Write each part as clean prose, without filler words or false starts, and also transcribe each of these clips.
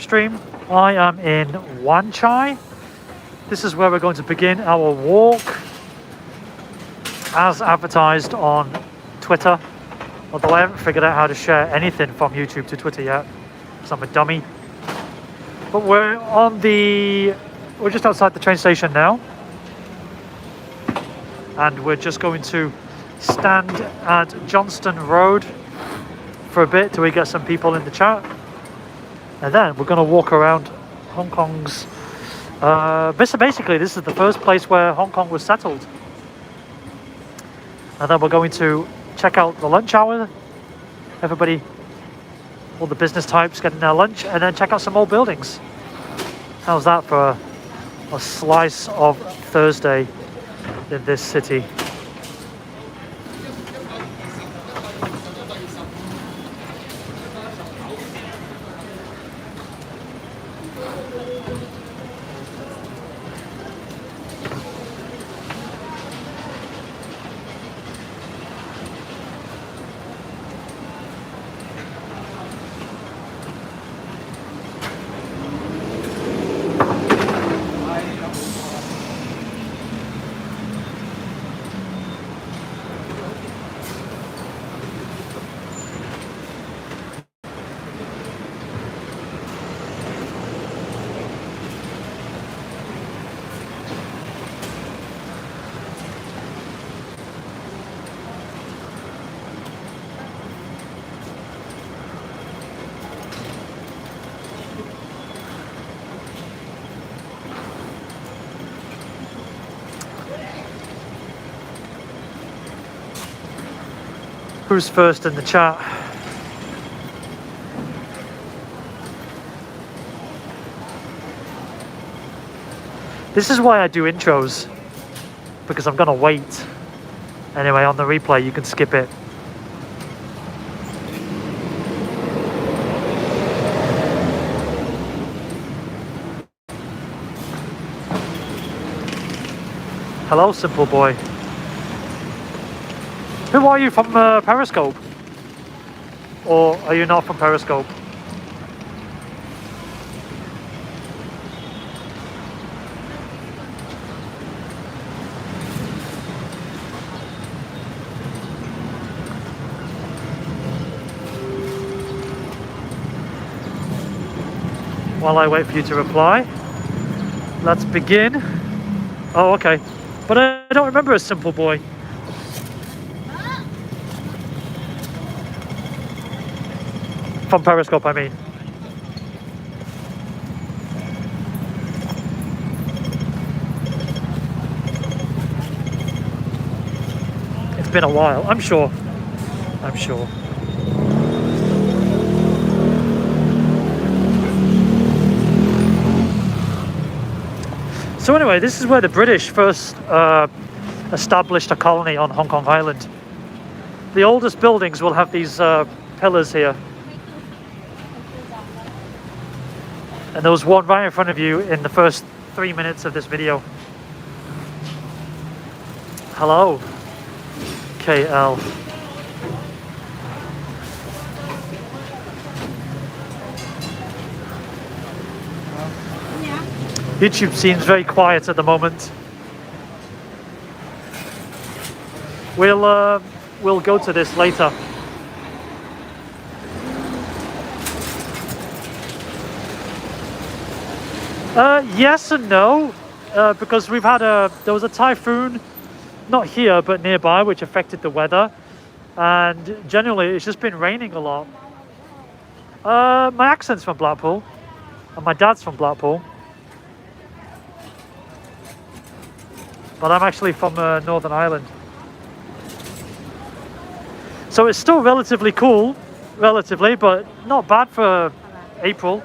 stream. I am in Wan Chai. This is where we're going to begin our walk as advertised on Twitter. Although I haven't figured out how to share anything from YouTube to Twitter yet, because I'm a dummy. But we're just outside the train station now. And we're just going to stand at Johnston Road for a bit till we get some people in the chat. And then we're going to walk around Hong Kong's... basically, this is the first place where Hong Kong was settled. And then we're going to check out the lunch hour. Everybody, all the business types getting their lunch, and then check out some old buildings. How's that for a slice of Thursday in this city? Who's first in the chat? This is why I do intros, because I'm gonna wait. Anyway, on the replay you can skip it. Hello, simple boy. Who are you from Periscope? Or are you not from Periscope? While I wait for you to reply, let's begin. Oh, okay. But I don't remember a simple boy. From Periscope, I mean. It's been a while, I'm sure. I'm sure. So anyway, this is where the British first established a colony on Hong Kong Island. The oldest buildings will have these pillars here. And there was one right in front of you in the first 3 minutes of this video. Hello, KL. YouTube seems very quiet at the moment. We'll go to this later. Yes and no, because we've had there was a typhoon, not here but nearby, which affected the weather, and generally it's just been raining a lot. My accent's from Blackpool, and my dad's from Blackpool, but I'm actually from Northern Ireland. So it's still relatively cool, but not bad for April.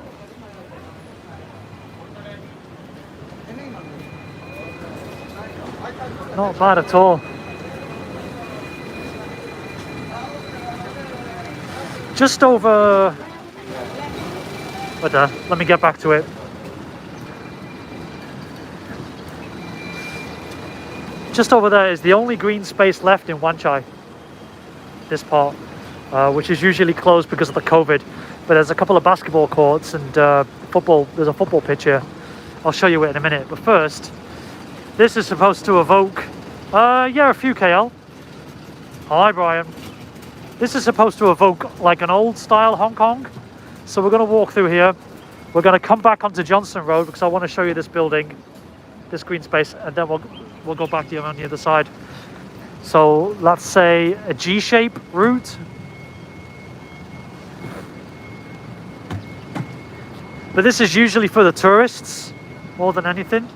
Not bad at all. Just over... let me get back to it. Just over there is the only green space left in Wan Chai. This part, which is usually closed because of the COVID. But there's a couple of basketball courts and football. There's a football pitch here. I'll show you it in a minute. But first, this is supposed to evoke, yeah, a few KL. Hi, Brian. This is supposed to evoke like an old style Hong Kong. So we're going to walk through here. We're going to come back onto Johnson Road because I want to show you this building, this green space, and then we'll go back to you on the other side. So let's say a G-shape route. But this is usually for the tourists more than anything.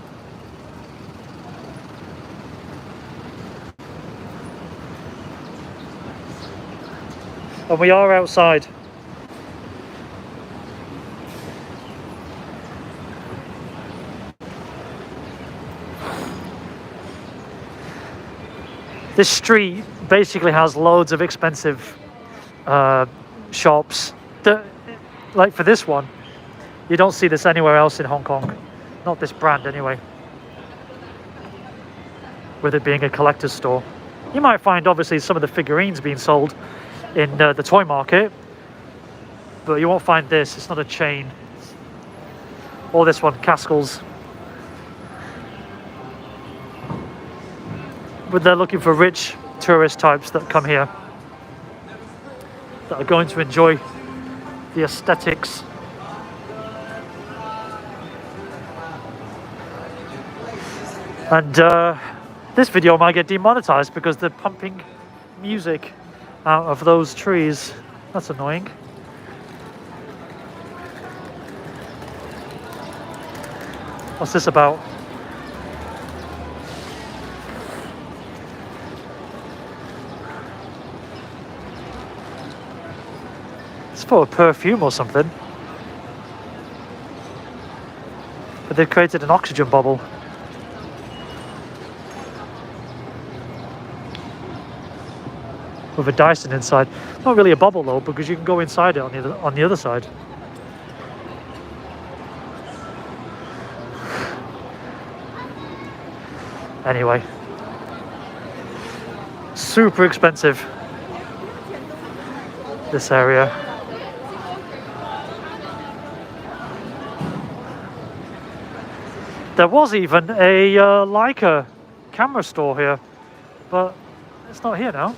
And we are outside. This street basically has loads of expensive shops. Like for this one, you don't see this anywhere else in Hong Kong. Not this brand anyway. With it being a collector's store. You might find obviously some of the figurines being sold in the toy market. But you won't find this. It's not a chain. Or this one, Cascals. But they're looking for rich tourist types that come here. That are going to enjoy the aesthetics. And this video might get demonetized because they're pumping music out of those trees. That's annoying. What's this about? It's for a perfume or something. But they've created an oxygen bubble. With a Dyson inside. Not really a bubble though, because you can go inside it on the other side. Anyway, super expensive, this area. There was even a Leica camera store here, but it's not here now.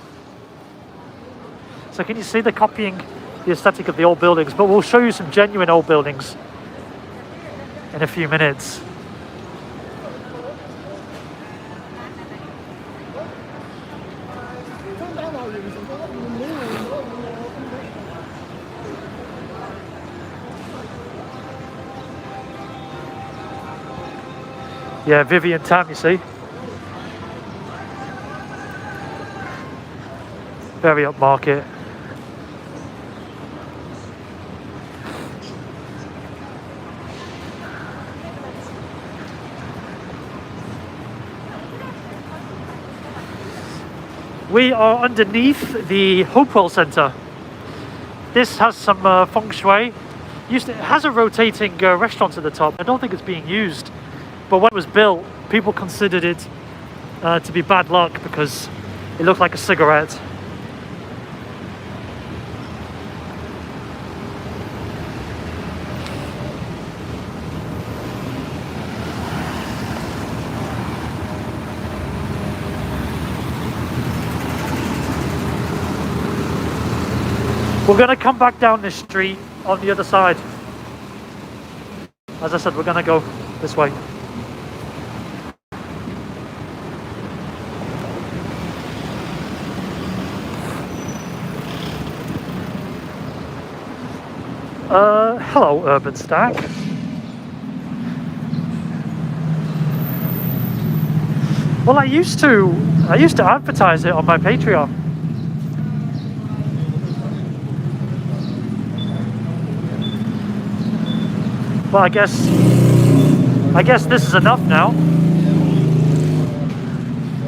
So can you see they're copying the aesthetic of the old buildings? But we'll show you some genuine old buildings in a few minutes. Yeah, Vivian Tam, you see. Very upmarket. We are underneath the Hopewell Centre. This has some feng shui. It has a rotating restaurant at the top. I don't think it's being used. But when it was built, people considered it to be bad luck because it looked like a cigarette. We're going to come back down this street on the other side. As I said, we're going to go this way. Hello, Urban Stack. Well, I used to advertise it on my Patreon. But I guess this is enough now.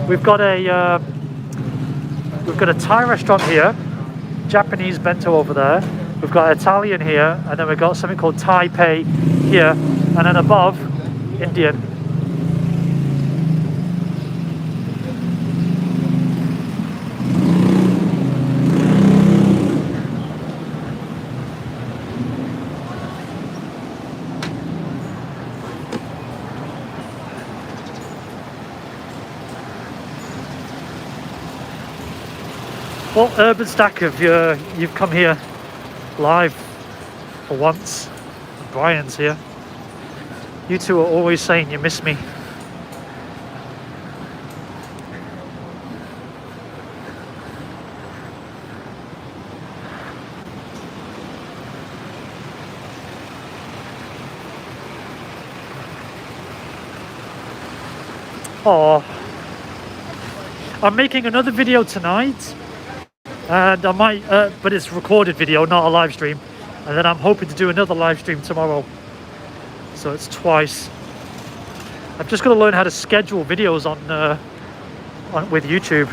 We've got a Thai restaurant here, Japanese bento over there. We've got Italian here, and then we've got something called Thai Pei here, and then above, Indian. Well, Urban Stack, you've come here live for once. Brian's here. You two are always saying you miss me. Oh, I'm making another video tonight, and I might, but it's recorded video, not a live stream. And then I'm hoping to do another live stream tomorrow. So it's twice. I've just got to learn how to schedule videos on with YouTube.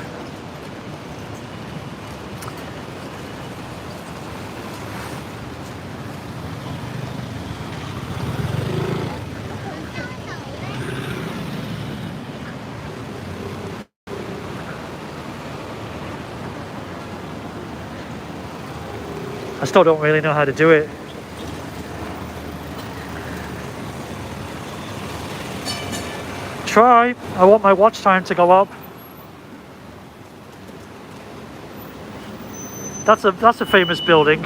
I still don't really know how to do it. Try. I want my watch time to go up. That's a famous building.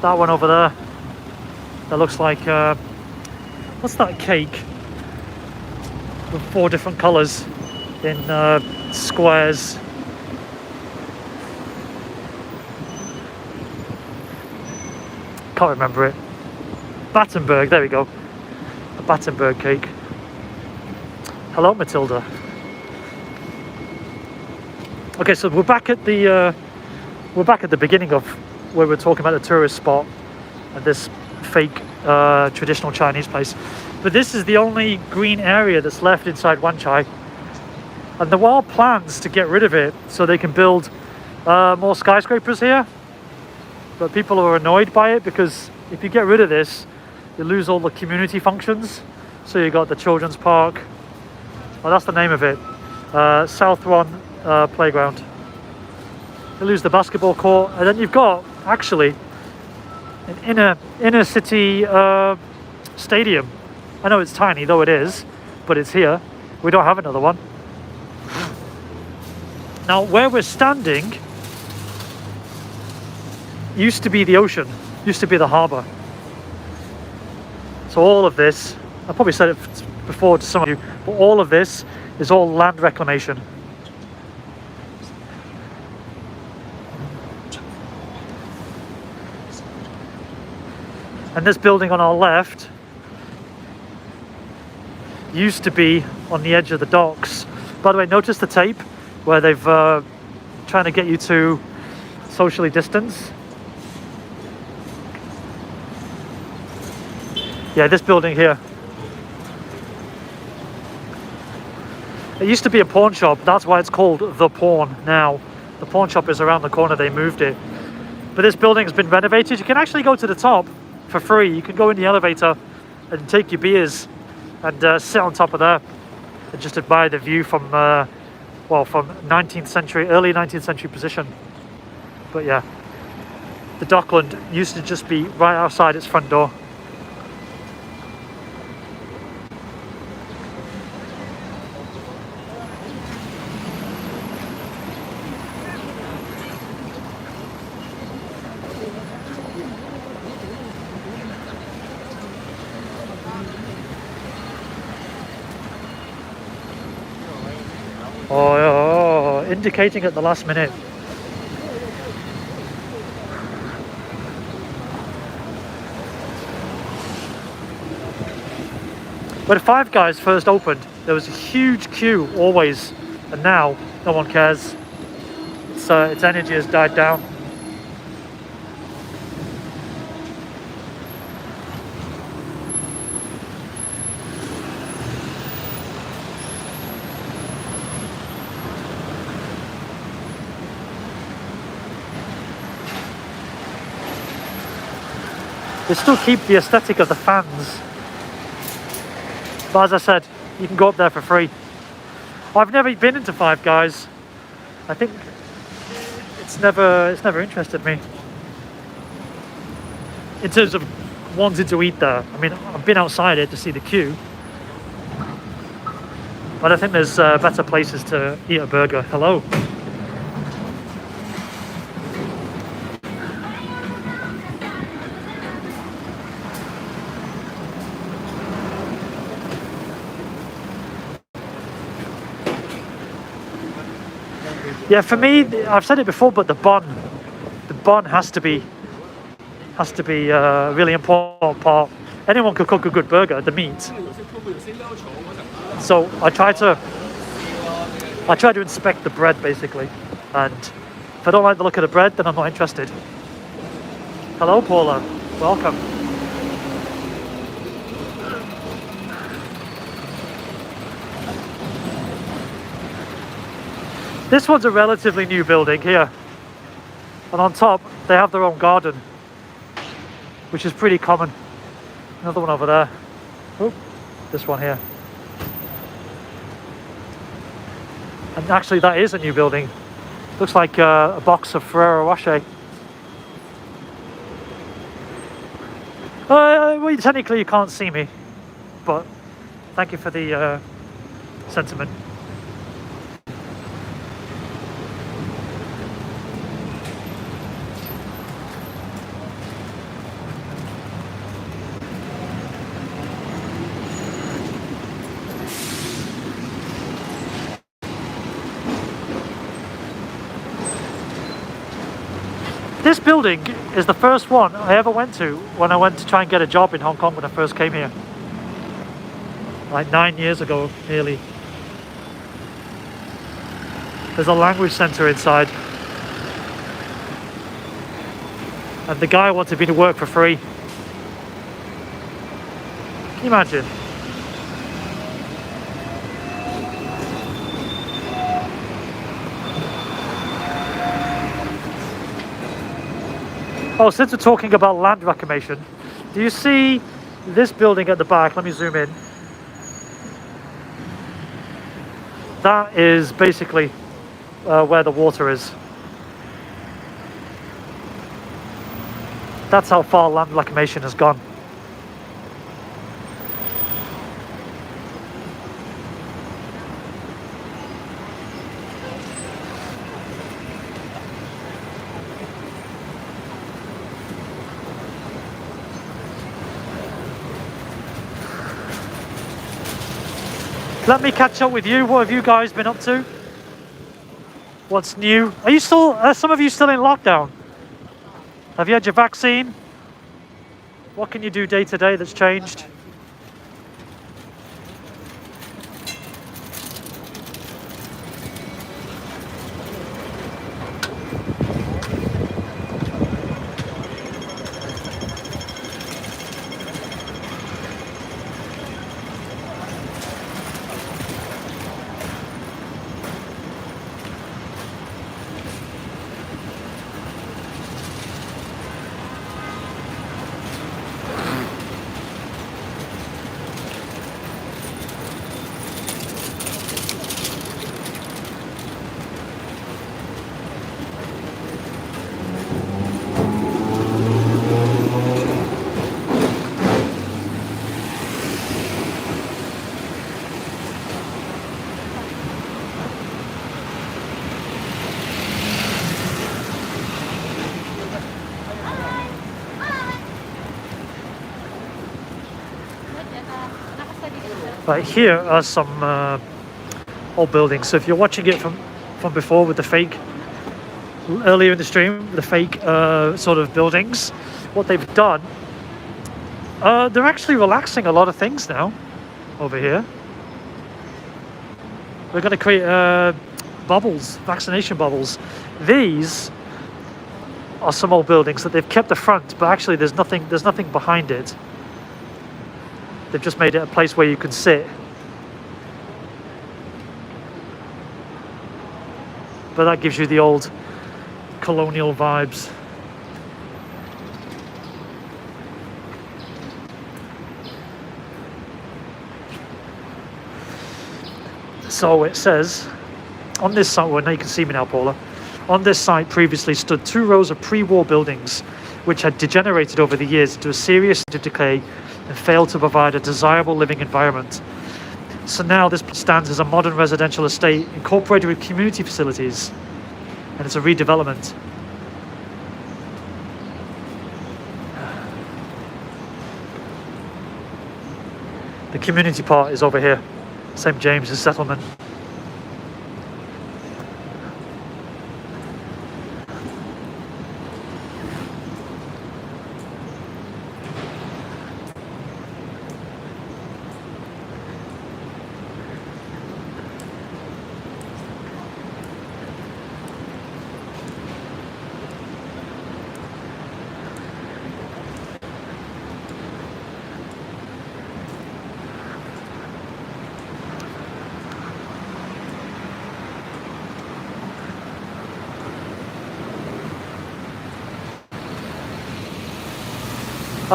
That one over there. That looks like what's that cake with 4 different colours in squares. Can't remember it. Battenberg, there we go. A Battenberg cake. Hello, Matilda. Okay, so we're back at the beginning of where we're talking about the tourist spot and this fake traditional Chinese place. But this is the only green area that's left inside Wan Chai, and there are plans to get rid of it so they can build more skyscrapers here. But people are annoyed by it because if you get rid of this, you lose all the community functions. So you got the children's park. Well, that's the name of it. Southron Playground. You lose the basketball court, and then you've got actually an inner city stadium. I know it's tiny, though it is, but it's here. We don't have another one. Now, where we're standing used to be the ocean, used to be the harbour. So all of this, I probably said it before to some of you, but all of this is all land reclamation. And this building on our left used to be on the edge of the docks. By the way, notice the tape where they've trying to get you to socially distance. Yeah, this building here. It used to be a pawn shop. That's why it's called The Pawn now. The pawn shop is around the corner. They moved it. But this building has been renovated. You can actually go to the top for free. You can go in the elevator and take your beers and sit on top of there and just admire the view from, well, from 19th century, early 19th century position. But yeah, the Dockland used to just be right outside its front door. Oh, indicating at the last minute. When Five Guys first opened, there was a huge queue always, and now no one cares. Its energy has died down. They still keep the aesthetic of the fans. But as I said, you can go up there for free. I've never been into Five Guys. I think it's never interested me. In terms of wanting to eat there. I mean, I've been outside it to see the queue. But I think there's better places to eat a burger. Hello. Yeah, for me, I've said it before, but the bun has to be a really important part. Anyone could cook a good burger, the meat. So I try to inspect the bread basically, and if I don't like the look of the bread, then I'm not interested. Hello, Paula. Welcome. This one's a relatively new building here, and on top they have their own garden, which is pretty common. Another one over there. Oh, this one here. And actually that is a new building. Looks like a box of Ferrero Rocher. Well, technically you can't see me, but thank you for the sentiment. This building is the first one I ever went to when I went to try and get a job in Hong Kong when I first came here. Like 9 years ago, nearly. There's a language centre inside. And the guy wanted me to work for free. Can you imagine? Oh, since we're talking about land reclamation, do you see this building at the back? Let me zoom in. That is basically where the water is. That's how far land reclamation has gone. Let me catch up with you. What have you guys been up to? What's new? Are you still, some of you still in lockdown? Have you had your vaccine? What can you do day to day that's changed? Right, here are some old buildings. So if you're watching it from before with the fake, earlier in the stream, the fake sort of buildings, what they've done, they're actually relaxing a lot of things now over here. We're going to create bubbles, vaccination bubbles. These are some old buildings that they've kept the front, but actually there's nothing behind it. They've just made it a place where you can sit. But that gives you the old colonial vibes. So it says, on this site, well now you can see me now, Paula. On this site previously stood 2 rows of pre-war buildings, which had degenerated over the years into a serious state of decay and failed to provide a desirable living environment. So now this stands as a modern residential estate incorporated with community facilities, and it's a redevelopment. The community part is over here, St. James's settlement.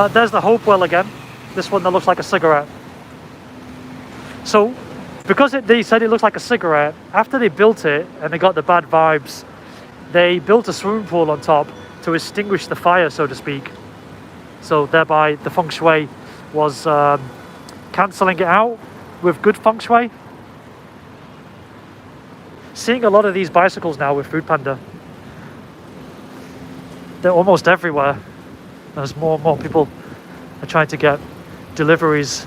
There's the Hopewell again. This one that looks like a cigarette. So, because they said it looks like a cigarette, after they built it and they got the bad vibes, they built a swimming pool on top to extinguish the fire, so to speak. So thereby the feng shui was cancelling it out with good feng shui. Seeing a lot of these bicycles now with Food Panda. They're almost everywhere. As more and more people are trying to get deliveries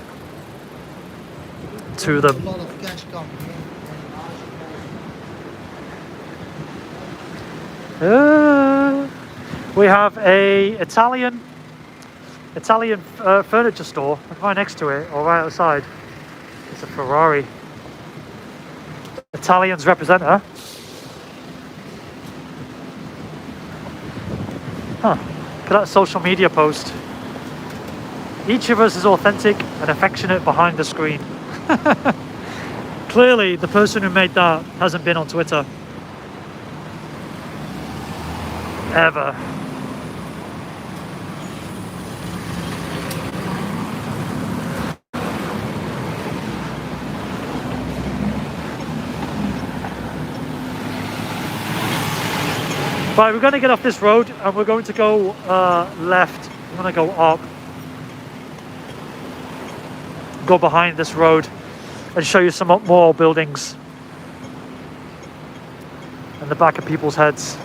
to them. A lot of cash coming in. We have a Italian furniture store right next to it, or right outside. It's a Ferrari. Italians represent her. Huh. Look at that social media post. Each of us is authentic and affectionate behind the screen. Clearly, the person who made that hasn't been on Twitter. Ever. Right, we're going to get off this road and we're going to go left. We're going to go up. Go behind this road and show you some more buildings in the back of people's heads.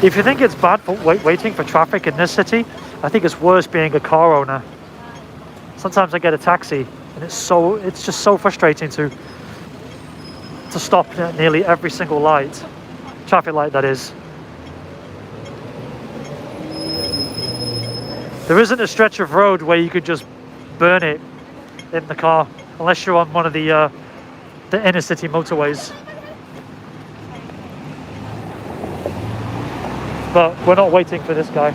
If you think it's bad for waiting for traffic in this city, I think it's worse being a car owner. Sometimes I get a taxi and it's just so frustrating to stop at nearly every single light. Traffic light, that is. There isn't a stretch of road where you could just burn it in the car, unless you're on one of the inner city motorways. But we're not waiting for this guy.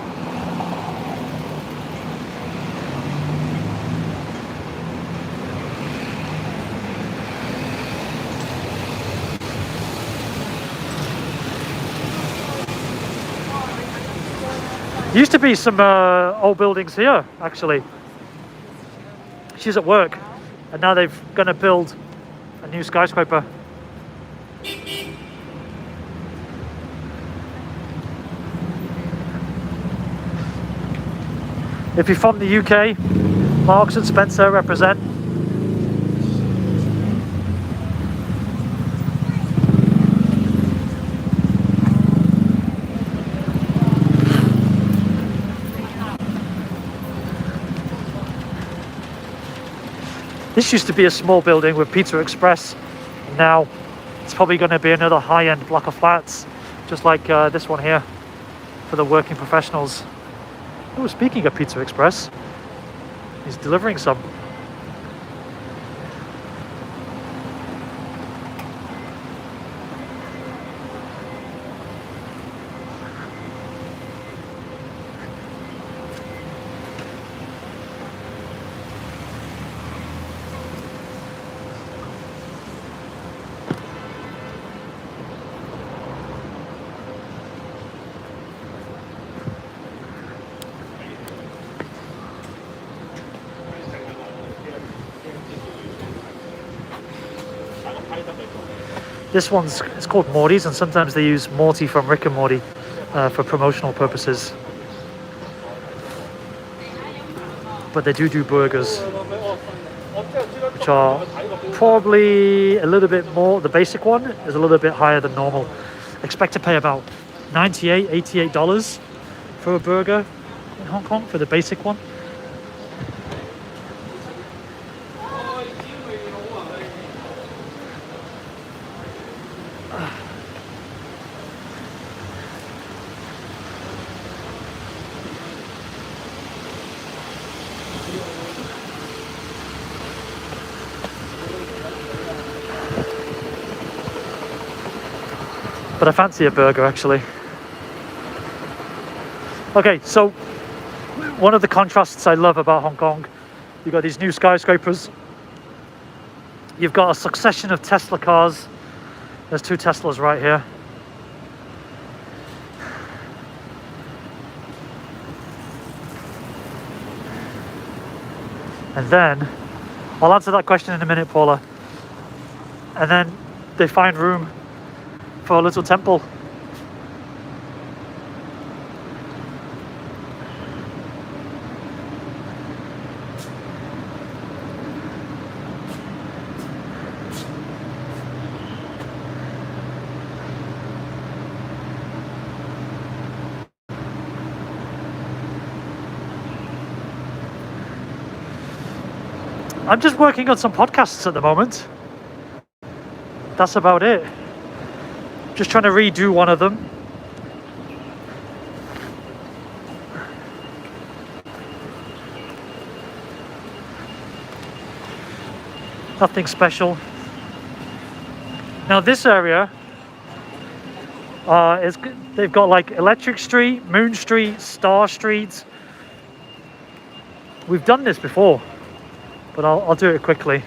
Used to be some old buildings here, actually. She's at work, and now they're going to build a new skyscraper. If you're from the UK, Marks and Spencer represent. This used to be a small building with Pizza Express. Now it's probably going to be another high-end block of flats, just like this one here, for the working professionals. Oh, speaking of Pizza Express, he's delivering some. This one's, it's called Morty's, and sometimes they use Morty from Rick and Morty for promotional purposes. But they do burgers, which are probably a little bit more. The basic one is a little bit higher than normal. Expect to pay about $98, $88 for a burger in Hong Kong for the basic one. But I fancy a burger actually. Okay, so one of the contrasts I love about Hong Kong, you've got these new skyscrapers. You've got a succession of Tesla cars. There's 2 Teslas right here. And then, I'll answer that question in a minute, Paula. And then they find room for a little temple. I'm just working on some podcasts at the moment. That's about it. Just trying to redo one of them. Nothing special. Now this area they've got like Electric Street, Moon Street, Star Street. We've done this before, but I'll do it quickly.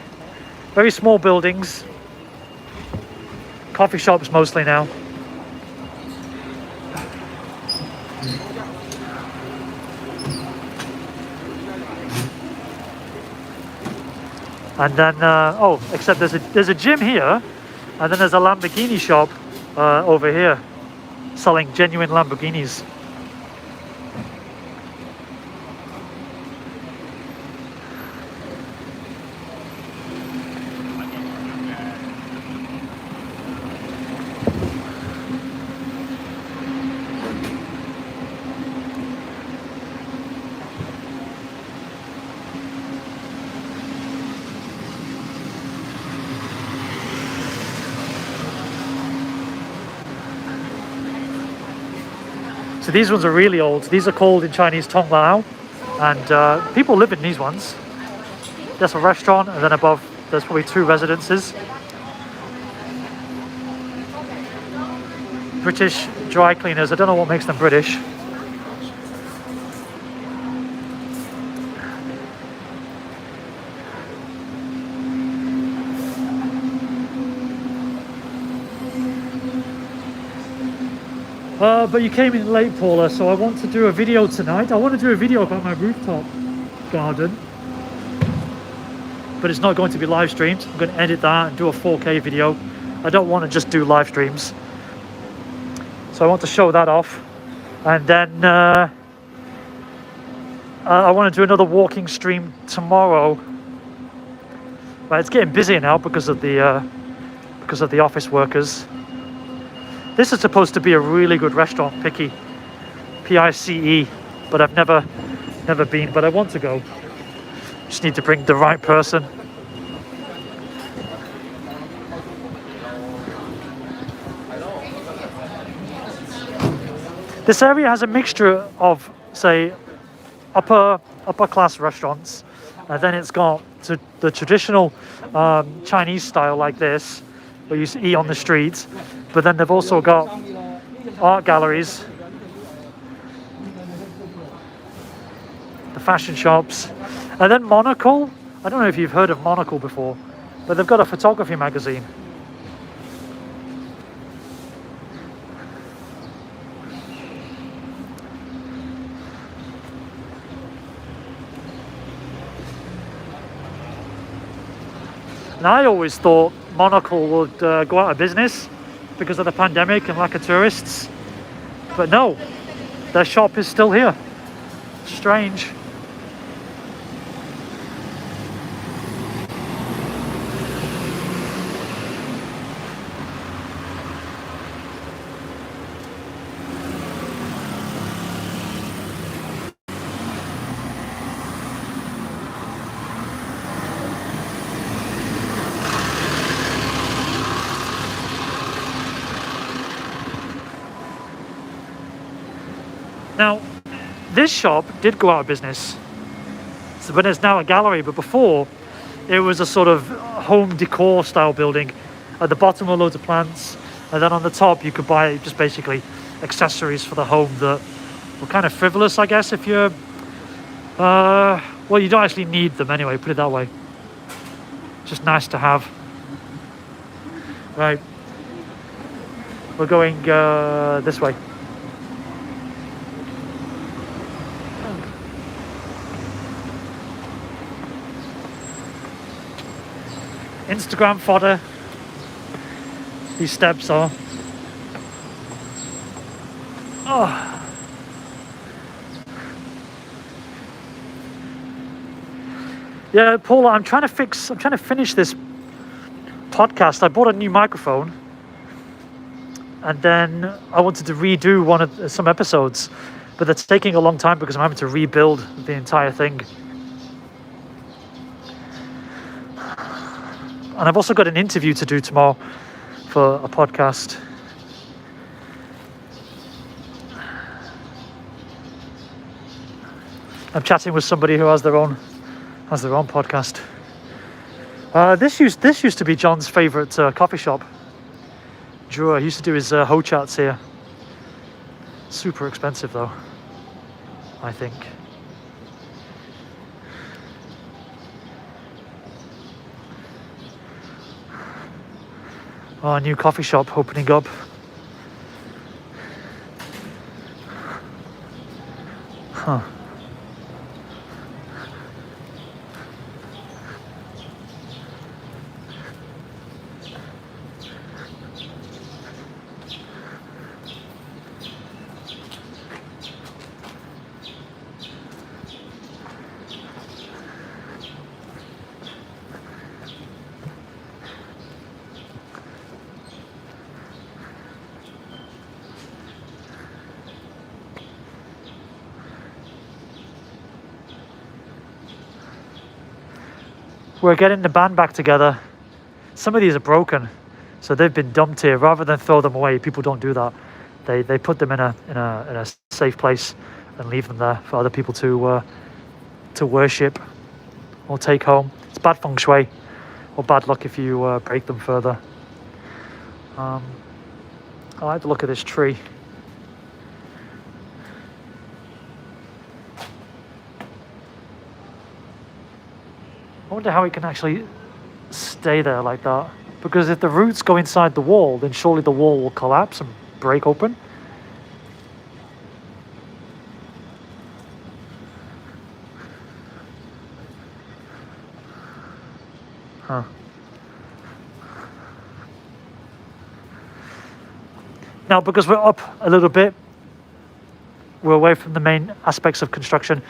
Very small buildings, coffee shops mostly now. And then, oh, except there's a gym here, and then there's a Lamborghini shop over here, selling genuine Lamborghinis. So these ones are really old. These are called in Chinese Tong Lao, and people live in these ones. There's a restaurant, and then above there's probably 2 residences. British dry cleaners. I don't know what makes them British. But you came in late, Paula, so I want to do a video tonight. I want to do a video about my rooftop garden, but it's not going to be live streamed. I'm going to edit that and do a 4K video. I don't want to just do live streams. So I want to show that off. And then I want to do another walking stream tomorrow. But it's getting busier now because of the office workers. This is supposed to be a really good restaurant, Picky, P-I-C-E, but I've never been, but I want to go. Just need to bring the right person. This area has a mixture of, say, upper class restaurants, and then it's got the traditional Chinese style like this, where you eat on the streets. But then they've also got art galleries, the fashion shops, and then Monocle. I don't know if you've heard of Monocle before, but they've got a photography magazine. And I always thought Monocle would go out of business because of the pandemic and lack of tourists, but no, their shop is still here. Strange. Now, this shop did go out of business, but it's now a gallery. But before, it was a sort of home decor style building. At the bottom were loads of plants, And then on the top, you could buy just basically accessories for the home that were kind of frivolous, I guess, if you're... well, you don't actually need them anyway, put it that way. Just nice to have. Right. We're going this way. Instagram fodder. These steps are. Oh. Yeah, Paula, I'm trying to finish this podcast. I bought a new microphone, and then I wanted to redo some episodes, but that's taking a long time because I'm having to rebuild the entire thing. And I've also got an interview to do tomorrow for a podcast. I'm chatting with somebody who has their own podcast. This used to be John's favourite coffee shop. Drew, he used to do his ho chats here. Super expensive though, I think. Oh, a new coffee shop opening up. Huh. We're getting the band back together. Some of these are broken, so they've been dumped here. Rather than throw them away, people don't do that. They put them in a safe place and leave them there for other people to worship or take home. It's bad feng shui or bad luck if you break them further. I like the look of this tree. I wonder how it can actually stay there like that. Because if the roots go inside the wall, then surely the wall will collapse and break open. Huh. Now, because we're up a little bit, we're away from the main aspects of construction,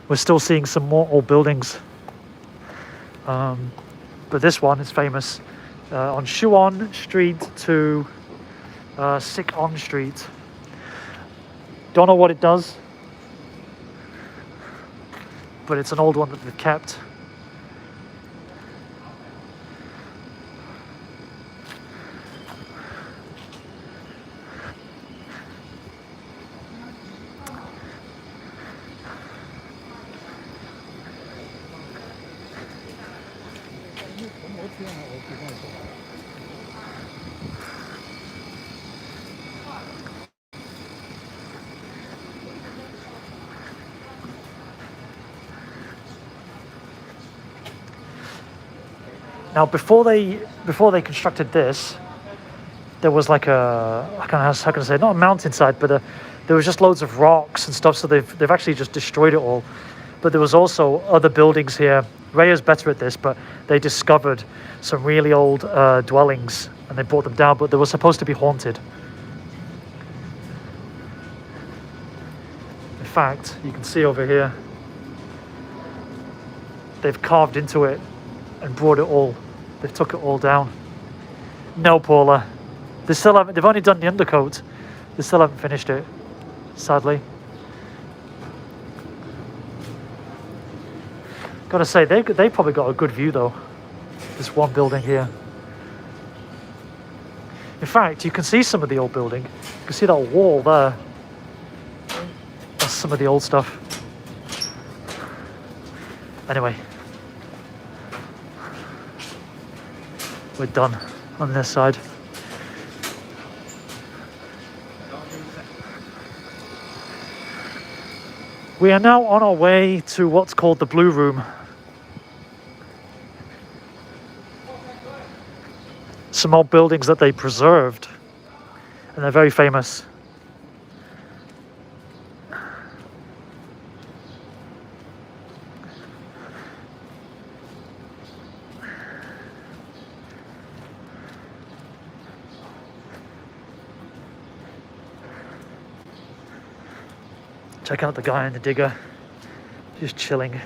we're still seeing some more old buildings. But this one is famous on Shuon Street to Sik On Street. Don't know what it does, but it's an old one that they've kept. Now, before they constructed this, there was like how can I say, not a mountainside, but there was just loads of rocks and stuff. So they've actually just destroyed it all. But there was also other buildings here. Raya's better at this, but they discovered some really old dwellings and they brought them down. But they were supposed to be haunted. In fact, you can see over here, they've carved into it and brought it all. They've took it all down. No, Paula. They still haven't. They've only done the undercoat. They still haven't finished it, sadly. Gotta say, they probably got a good view though. This one building here. In fact, you can see some of the old building. You can see that wall there. That's some of the old stuff. Anyway. We're done on this side. We are now on our way to what's called the Blue Room. Some old buildings that they preserved, and they're very famous. Check out the guy in the digger, just chilling.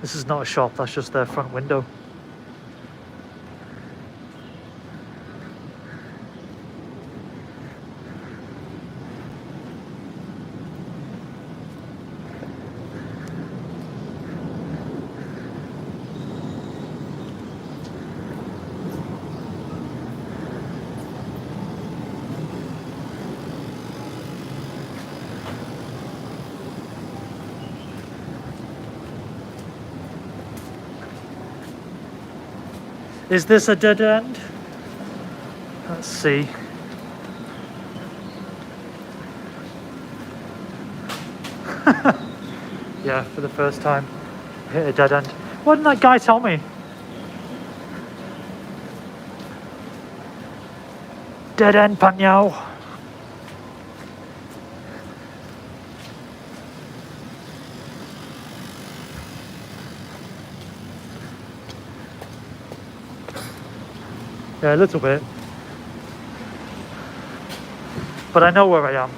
This is not a shop, that's just their front window. Is this a dead end? Let's see. Yeah, for the first time, I hit a dead end. Why didn't that guy tell me? Dead end, Panyao. Yeah, a little bit. But I know where I am.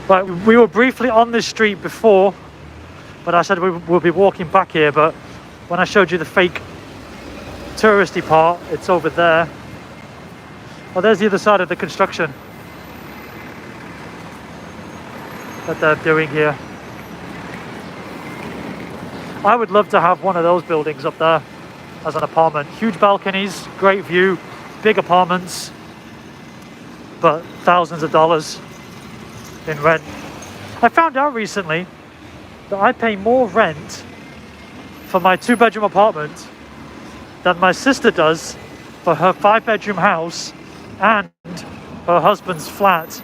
Right, we were briefly on this street before, but I said we'll be walking back here, but when I showed you the fake touristy part, it's over there. Oh, there's the other side of the construction that they're doing here. I would love to have one of those buildings up there as an apartment. Huge balconies, great view, big apartments, but thousands of dollars in rent. I found out recently that I pay more rent for my 2-bedroom apartment than my sister does for her 5-bedroom house and her husband's flat.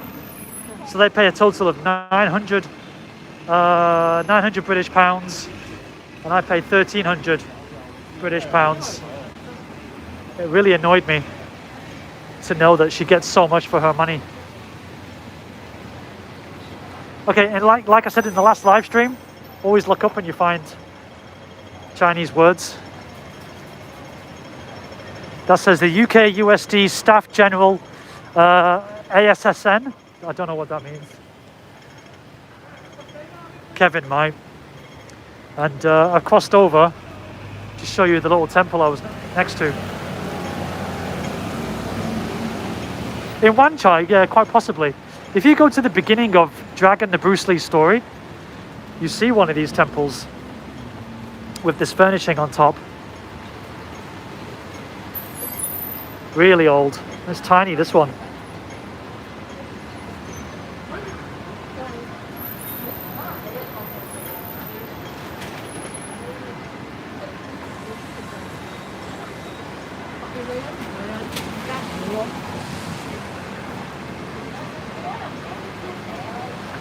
So they pay a total of 900 British pounds, and I pay 1,300 British pounds. It really annoyed me to know that she gets so much for her money. Okay, and like I said in the last live stream, always look up when you find Chinese words. That says the UK USD Staff General ASSN. I don't know what that means. Kevin might. And I crossed over to show you the little temple I was next to. In Wan Chai, yeah, quite possibly. If you go to the beginning of Dragon, the Bruce Lee story, you see one of these temples with this furnishing on top. Really old. It's tiny, this one.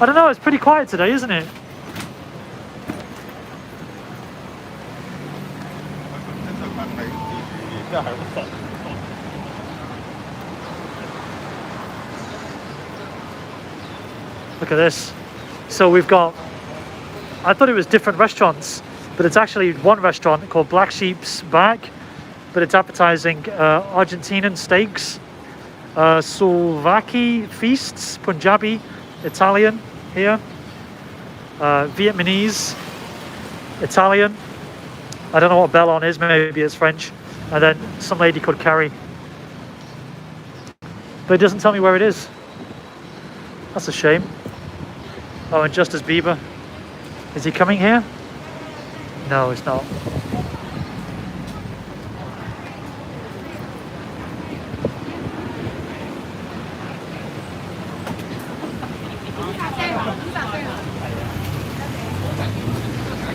I don't know, it's pretty quiet today, isn't it? Look at this. So we've got, I thought it was different restaurants, but it's actually one restaurant called Black Sheep's Back, but it's advertising Argentinian steaks, Slovakia feasts, Punjabi, Italian here, Vietnamese, Italian, I don't know what Bellon is, maybe it's French. And then some lady called Carrie. But it doesn't tell me where it is. That's a shame. Oh, and Justice Bieber. Is he coming here? No, he's not.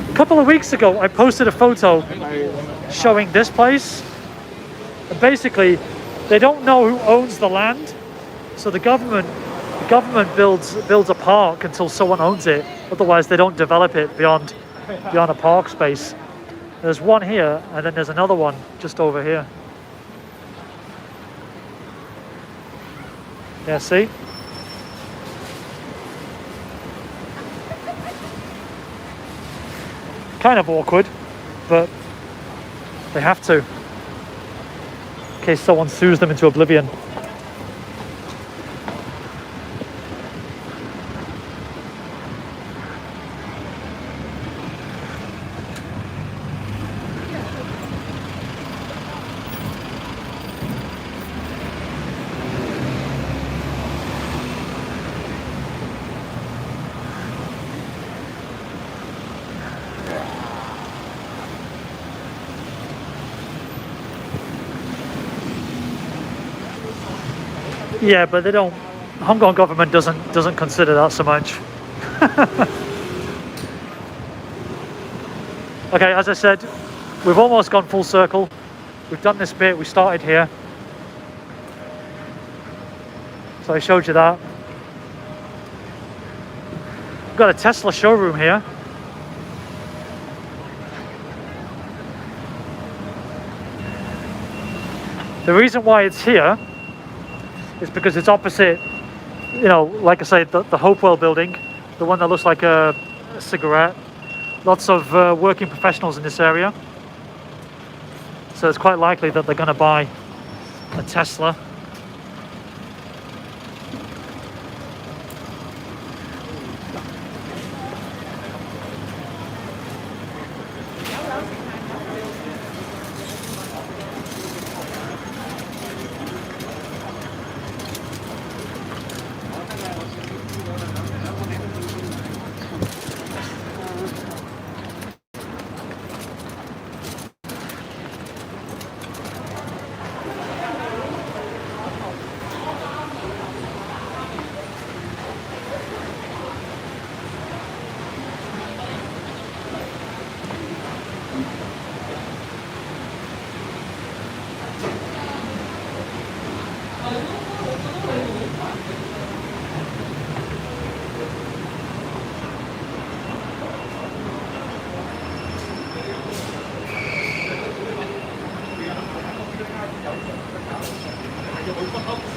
A couple of weeks ago, I posted a photo showing this place. And basically, they don't know who owns the land, so the government builds a park until someone owns it. Otherwise, they don't develop it beyond a park space. There's one here, and then there's another one just over here. Yeah, see? Kind of awkward, but they have to, in case someone sues them into oblivion. Yeah, but they don't. Hong Kong government doesn't consider that so much. Okay, as I said, we've almost gone full circle. We've done this bit. We started here, so I showed you that. We've got a Tesla showroom here. The reason why it's here is because it's opposite, you know, like I say, the Hopewell building, the one that looks like a cigarette. Lots of working professionals in this area. So it's quite likely that they're going to buy a Tesla.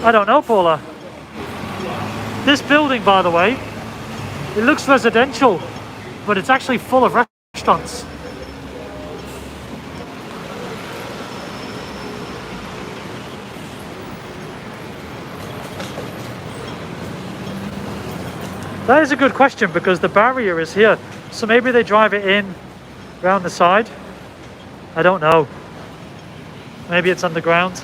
I don't know, Paula. This building, by the way, it looks residential, but it's actually full of restaurants. That is a good question because the barrier is here. So maybe they drive it in around the side. I don't know. Maybe it's underground.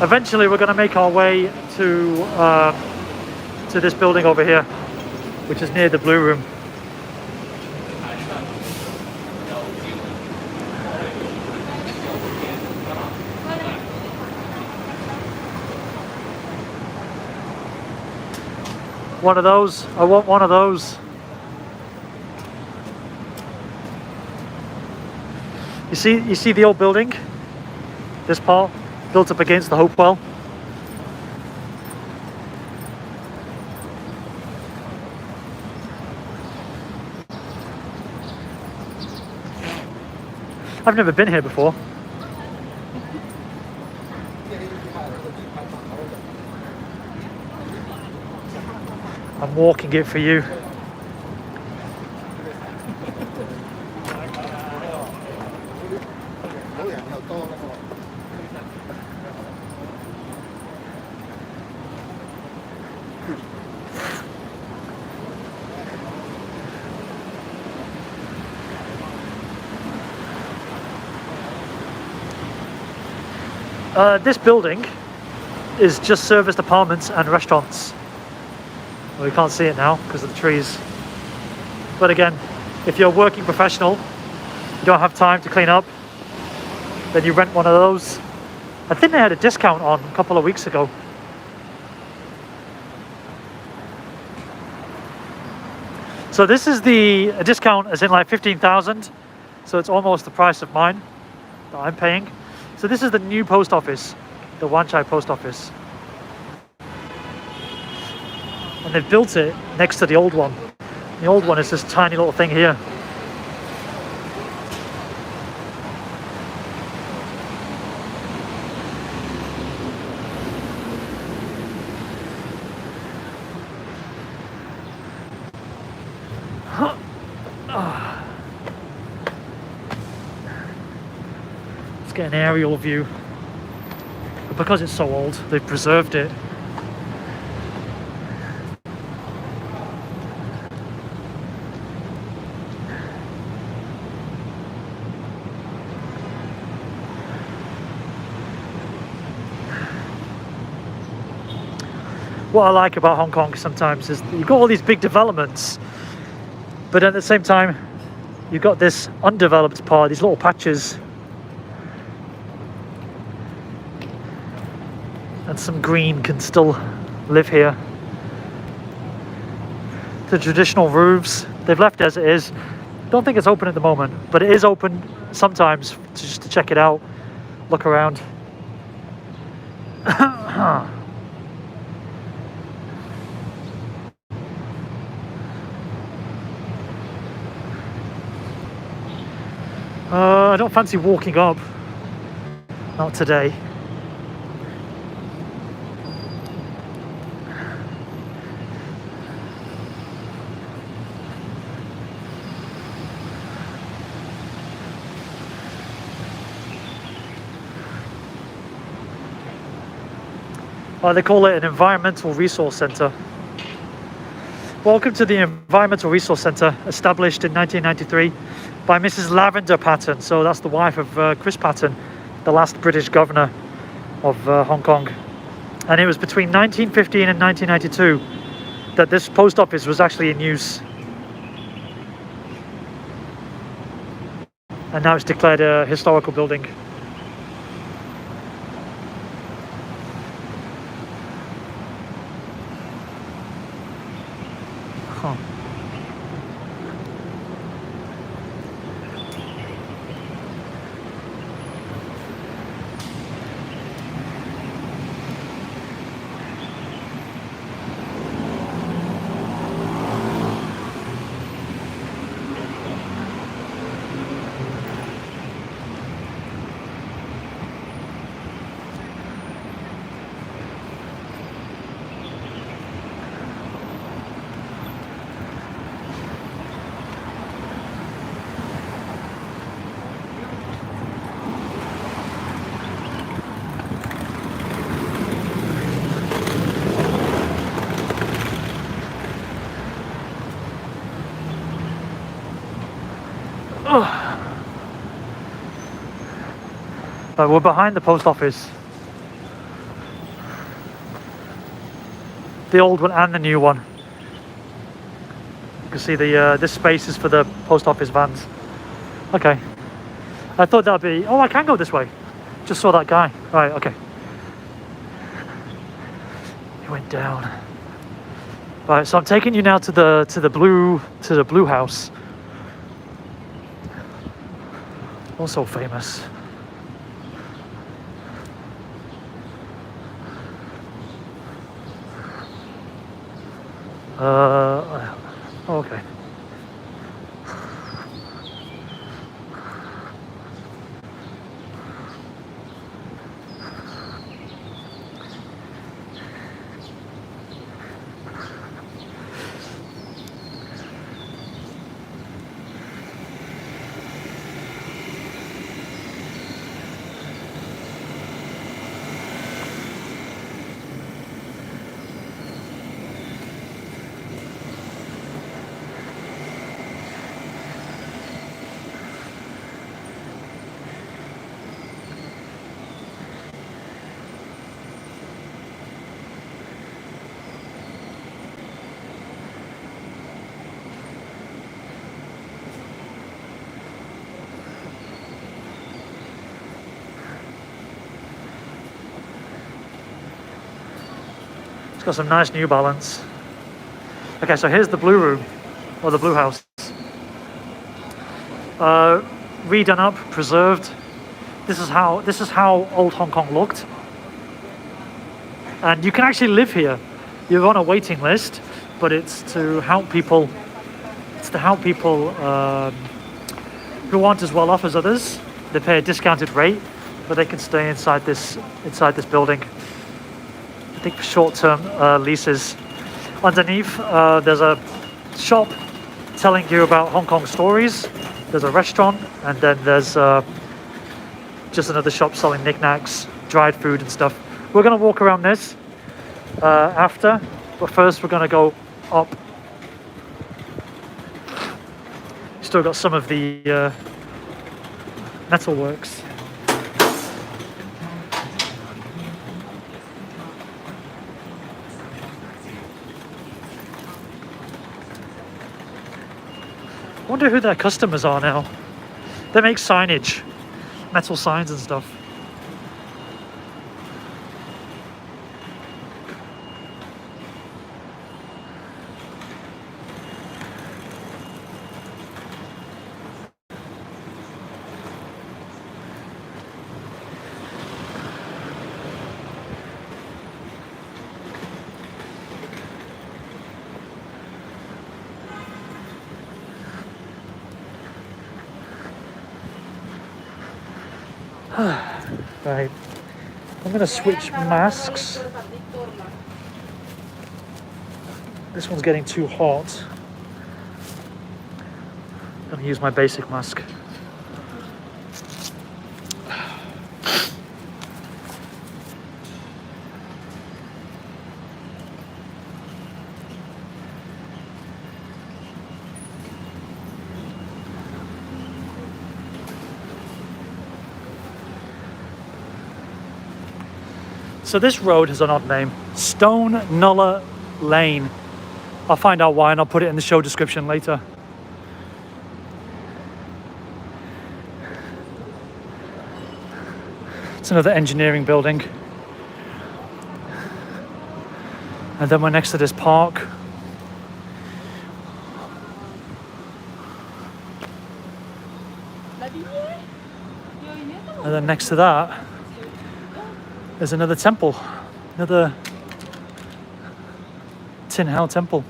Eventually we're going to make our way to this building over here, which is near the Blue Room. One of those. I want one of those. You see the old building? This part built up against the Hopewell. I've never been here before. I'm walking it for you. This building is just serviced apartments and restaurants. Well, we can't see it now because of the trees. But again, if you're a working professional, you don't have time to clean up, then you rent one of those. I think they had a discount on a couple of weeks ago. So this is a discount as in like 15,000. So it's almost the price of mine that I'm paying. So this is the new post office, the Wan Chai post office. And they've built it next to the old one. The old one is this tiny little thing here. Let's get an aerial view. But because it's so old, they've preserved it. What I like about Hong Kong sometimes is that you've got all these big developments, but at the same time you've got this undeveloped part, these little patches, and some green can still live here. The traditional roofs, they've left as it is. Don't think it's open at the moment, but it is open sometimes just to check it out, look around. I don't fancy walking up. Not today. They call it an environmental resource centre. Welcome to the Environmental Resource Centre, established in 1993 by Mrs. Lavender Patton. So that's the wife of Chris Patton, the last British governor of Hong Kong. And it was between 1915 and 1992 that this post office was actually in use. And now it's declared a historical building. Huh. We're behind the post office. The old one and the new one. You can see this space is for the post office vans. Okay. I thought that'd be... Oh, I can go this way. Just saw that guy. Right, okay. He went down. Right, so I'm taking you now to the blue house. Also famous. Okay. Got some nice New Balance. Okay, so here's the blue room, or the blue house. Redone up, preserved. This is how old Hong Kong looked. And you can actually live here. You're on a waiting list, but it's to help people. It's to help people who aren't as well off as others. They pay a discounted rate, but they can stay inside this building. I think for short-term leases. Underneath, there's a shop telling you about Hong Kong stories. There's a restaurant, and then there's just another shop selling knickknacks, dried food and stuff. We're gonna walk around this after, but first we're gonna go up. Still got some of the metalworks. I wonder who their customers are now. They make signage, metal signs and stuff. Right, I'm gonna switch masks. This one's getting too hot. I'm gonna use my basic mask. So this road has an odd name, Stone Nulla Lane. I'll find out why and I'll put it in the show description later. It's another engineering building. And then we're next to this park. And then next to that, there's another temple, another Tin Hau temple.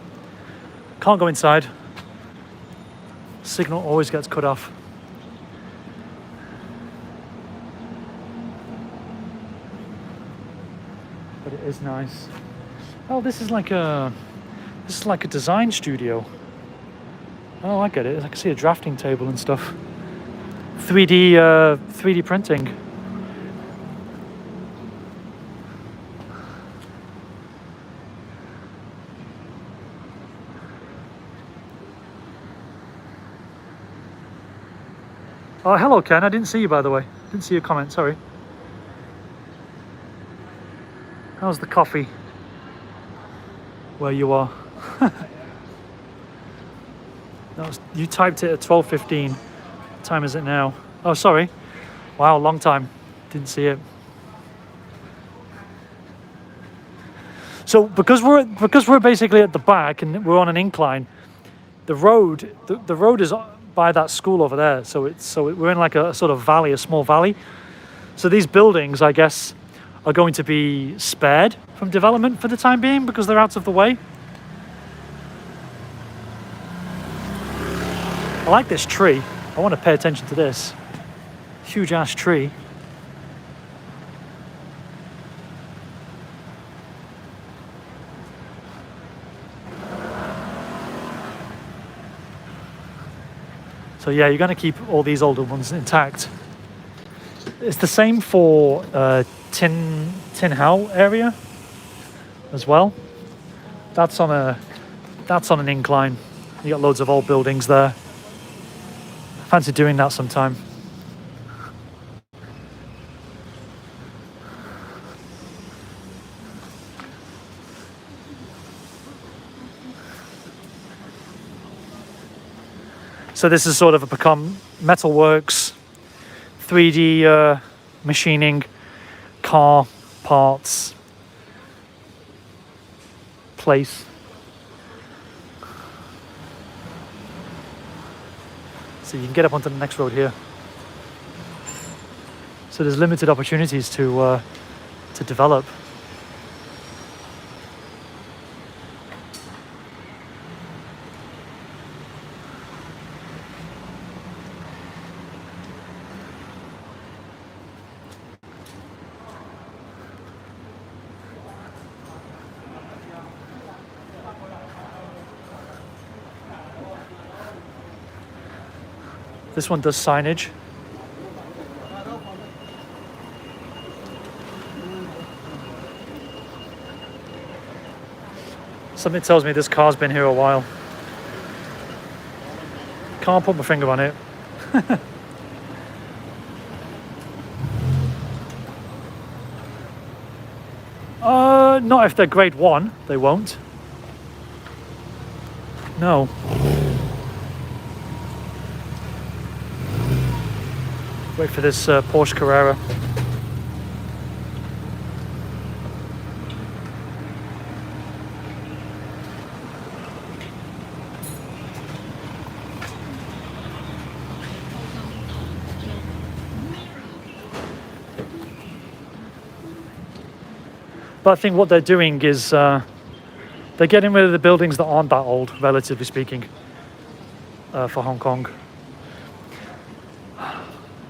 Can't go inside. Signal always gets cut off. But it is nice. Oh, this is like a design studio. Oh, I get it. I can see a drafting table and stuff. 3D printing. Oh, hello, Ken. I didn't see you, by the way. Didn't see your comment, sorry. How's the coffee? Where you are. You typed it at 12:15. What time is it now? Oh, sorry. Wow, long time. Didn't see it. So because we're basically at the back and we're on an incline, the road is by that school over there, so we're in like a sort of valley, a small valley. So these buildings, I guess, are going to be spared from development for the time being because they're out of the way. I like this tree. I want to pay attention to this huge ass tree. So yeah, you're going to keep all these older ones intact. It's the same for Tin Hau area as well. That's on an incline. You got loads of old buildings there. Fancy doing that sometime. So this is sort of become metalworks, 3D machining, car parts. place. So you can get up onto the next road here. So there's limited opportunities to develop. This one does signage. Something tells me this car's been here a while. Can't put my finger on it. Not if they're grade 1, they won't. No. Wait for this Porsche Carrera. But I think what they're doing is they're getting rid of the buildings that aren't that old, relatively speaking, for Hong Kong.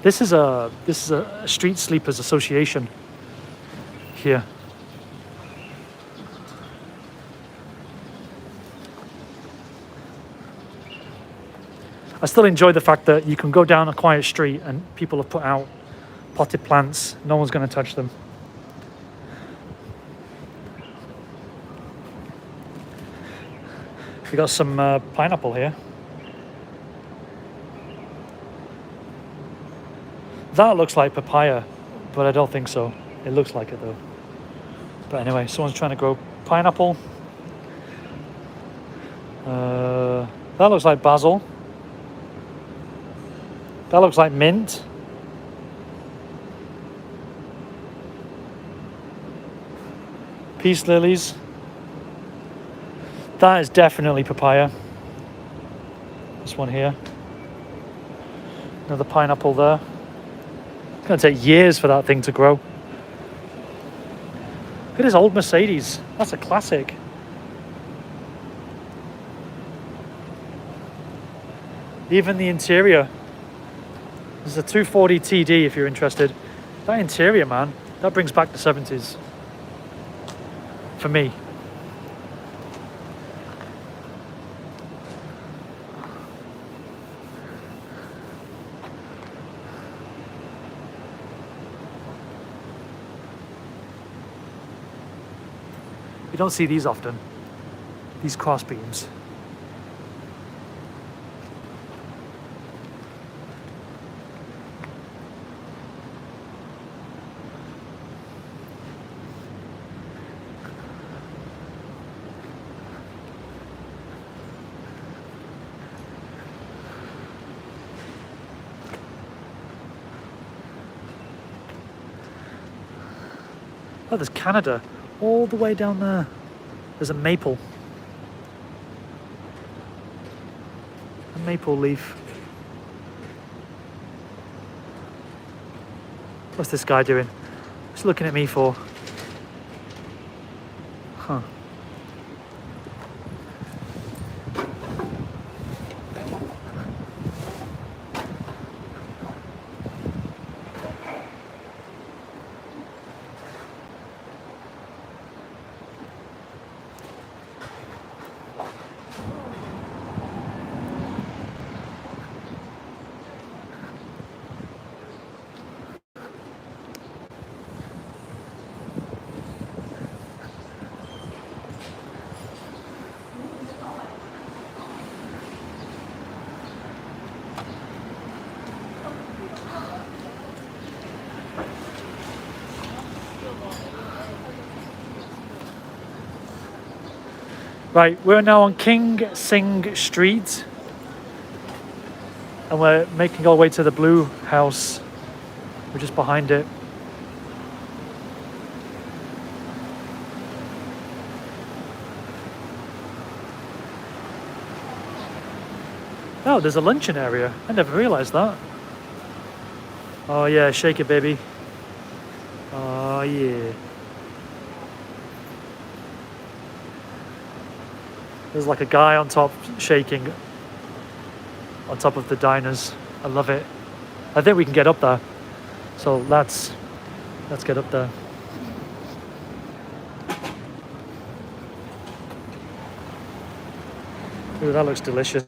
This is a street sleepers association here. I still enjoy the fact that you can go down a quiet street and people have put out potted plants. No one's going to touch them. We got some pineapple here. That looks like papaya, but I don't think so. It looks like it though. But anyway, someone's trying to grow pineapple. That looks like basil. That looks like mint. Peace lilies. That is definitely papaya. This one here. Another pineapple there. It's going to take years for that thing to grow. Look at this old Mercedes. That's a classic. Even the interior. This is a 240 TD if you're interested. That interior, man, that brings back the 70s. For me. You don't see these often, these cross beams. Oh, there's Canada all the way down there. There's a maple. A maple leaf. What's this guy doing? What's he looking at me for? Huh. Right, we're now on King Sing Street and we're making our way to the blue house. We're just behind it. Oh, there's a luncheon area. I never realized that. Oh yeah, shake it, baby. Oh yeah. There's like a guy on top shaking on top of the diners. I love it. I think we can get up there. So let's get up there. Ooh, that looks delicious.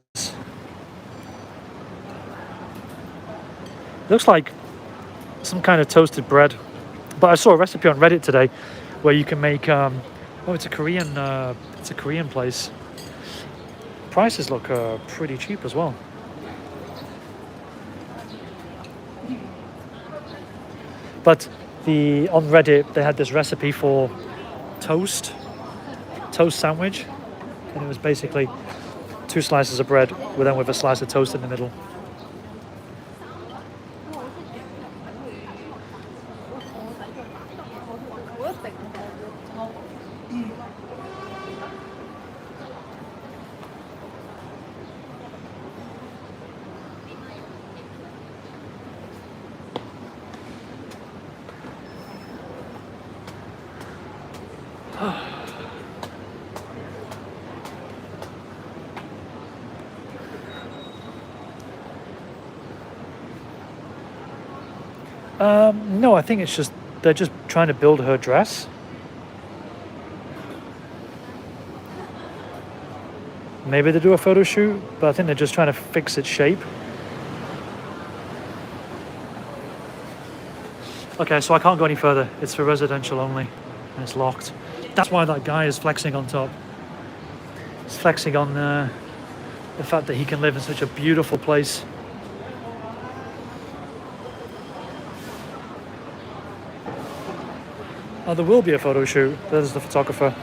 Looks like some kind of toasted bread. But I saw a recipe on Reddit today where you can make oh, it's a Korean place. Prices look pretty cheap as well. But on Reddit they had this recipe for toast sandwich, and it was basically 2 slices of bread with a slice of toast in the middle. No, I think they're just trying to build her dress. Maybe they do a photo shoot, but I think they're just trying to fix its shape. Okay, so I can't go any further. It's for residential only, and it's locked. That's why that guy is flexing on top. He's flexing on the fact that he can live in such a beautiful place. Oh, there will be a photo shoot. There's the photographer.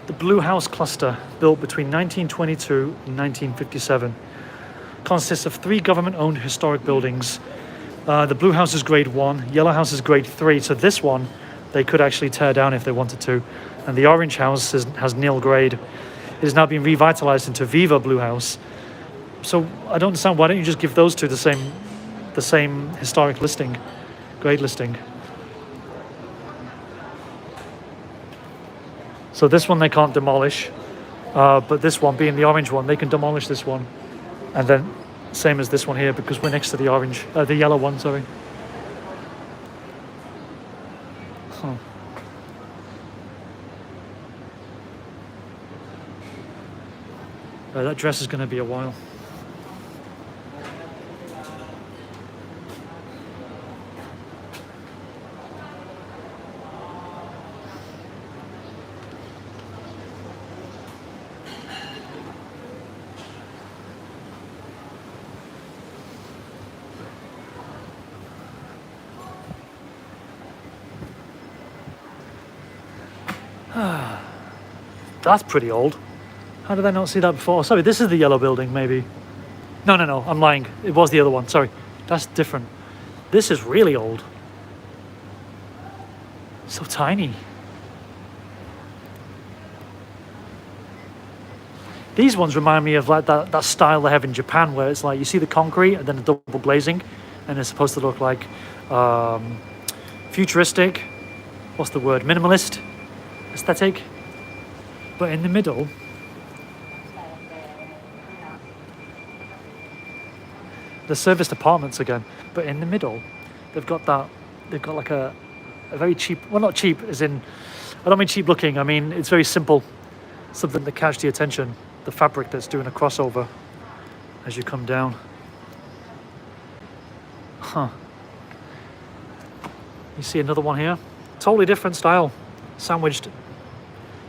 The Blue House cluster, built between 1922 and 1957, consists of 3 government-owned historic buildings. The Blue House is grade 1, Yellow House is grade 3, so this one they could actually tear down if they wanted to. And the Orange House has nil grade. It has now been revitalized into Viva Blue House. So I don't understand, why don't you just give those two the same historic listing, grade listing? So this one they can't demolish, but this one, being the orange one, they can demolish this one. And then same as this one here, because we're next to the yellow one, sorry. Huh. That dress is going to be a while. That's pretty old. How did I not see that before? Sorry, this is the yellow building, maybe. No, I'm lying. It was the other one, sorry. That's different. This is really old. So tiny. These ones remind me of like that style they have in Japan, where it's like you see the concrete and then the double glazing, and it's supposed to look like futuristic, what's the word, minimalist aesthetic. But in the middle, the serviced apartments again, but in the middle they've got like a very cheap, well, not cheap as in, I don't mean cheap looking, I mean it's very simple, something that catches the attention, the fabric that's doing a crossover as you come down. You see another one here, totally different style, sandwiched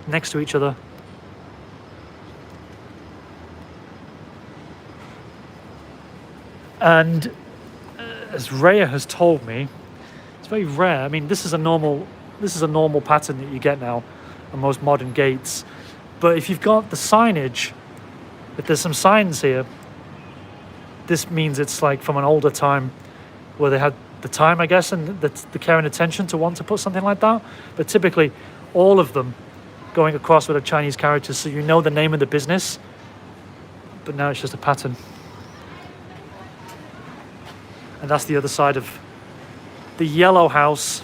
next to each other. And as Rhea has told me, it's very rare. I mean, this is a normal pattern that you get now on most modern gates. But if you've got the signage, if there's some signs here, this means it's like from an older time where they had the time, I guess, and the care and attention to want to put something like that. But typically, all of them going across with a Chinese characters, so you know the name of the business. But now it's just a pattern. And that's the other side of the yellow house.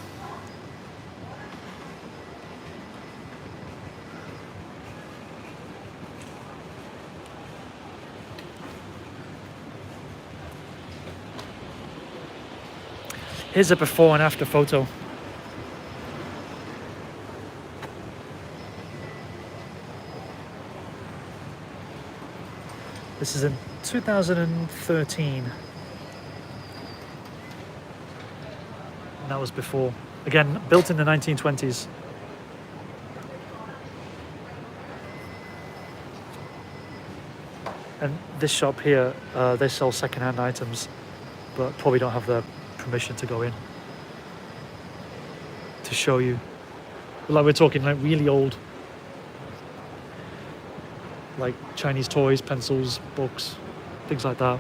Here's a before and after photo. This is in 2013. And that was before. Again, built in the 1920s. And this shop here, they sell second-hand items, but probably don't have the permission to go in to show you. Like we're talking like really old, like Chinese toys, pencils, books, things like that.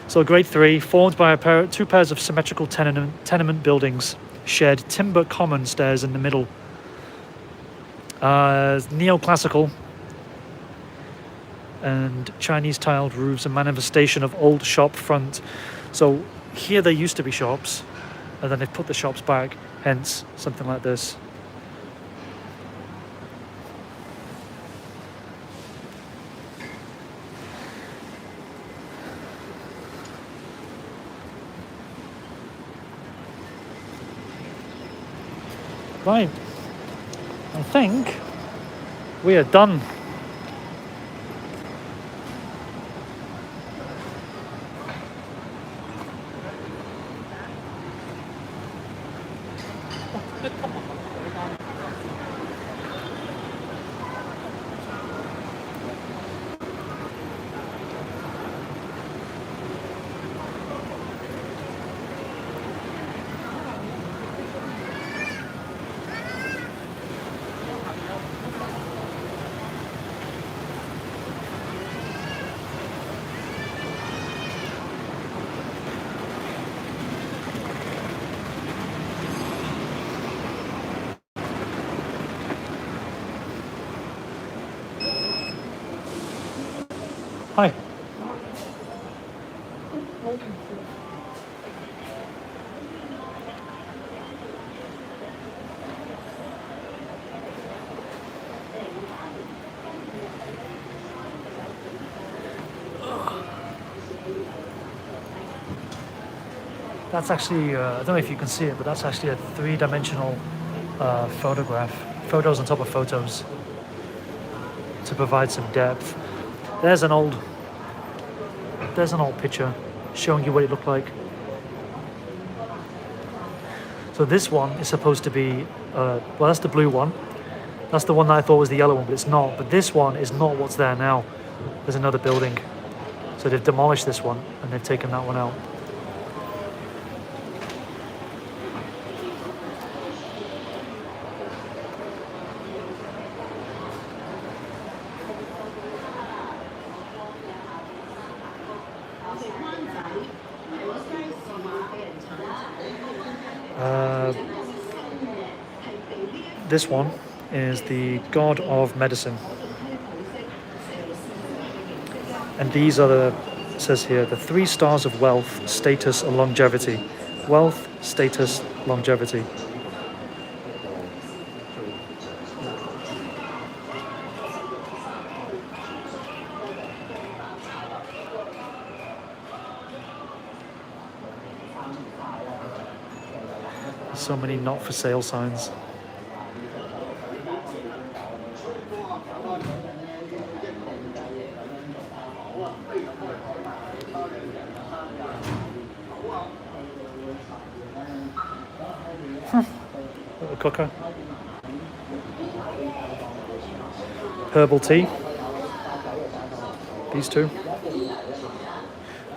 So grade 3, formed by two pairs of symmetrical tenement buildings, shared timber common stairs in the middle. Neoclassical and Chinese tiled roofs, a manifestation of old shop front. So here there used to be shops, and then they've put the shops back, hence something like this. Right, I think we are done. Hi. That's actually, I don't know if you can see it, but that's actually a three-dimensional photograph. Photos on top of photos to provide some depth. There's an old picture showing you what it looked like. So this one is supposed to be, well, that's the blue one. That's the one that I thought was the yellow one, but it's not. But this one is not what's there now. There's another building. So they've demolished this one and they've taken that one out. This one is the god of medicine. And these are the, it says here, the 3 stars of wealth, status, and longevity. Wealth, status, longevity. So many not for sale signs. Little cooker. Herbal tea. These two.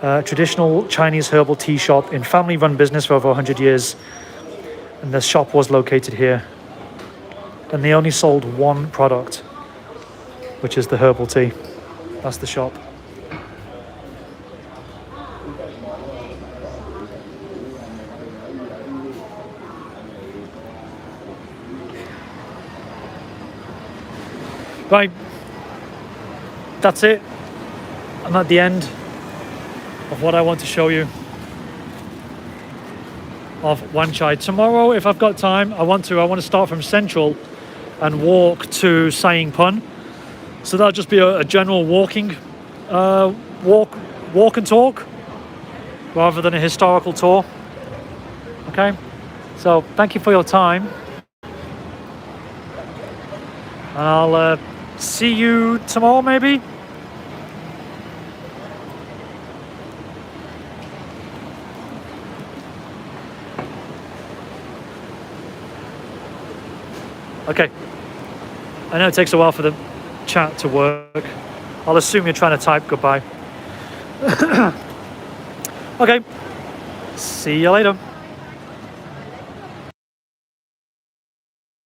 Traditional Chinese herbal tea shop in family-run business for over 100 years. And the shop was located here. And they only sold one product, which is the herbal tea. That's the shop. Right, that's it. I'm at the end of what I want to show you of Wan Chai. Tomorrow, if I've got time, I want to start from Central and walk to Saying Pun. So that'll just be a general walk and talk, rather than a historical tour. Okay, so thank you for your time. I'll see you tomorrow, maybe. Okay. I know it takes a while for the chat to work. I'll assume you're trying to type goodbye. Okay. See you later.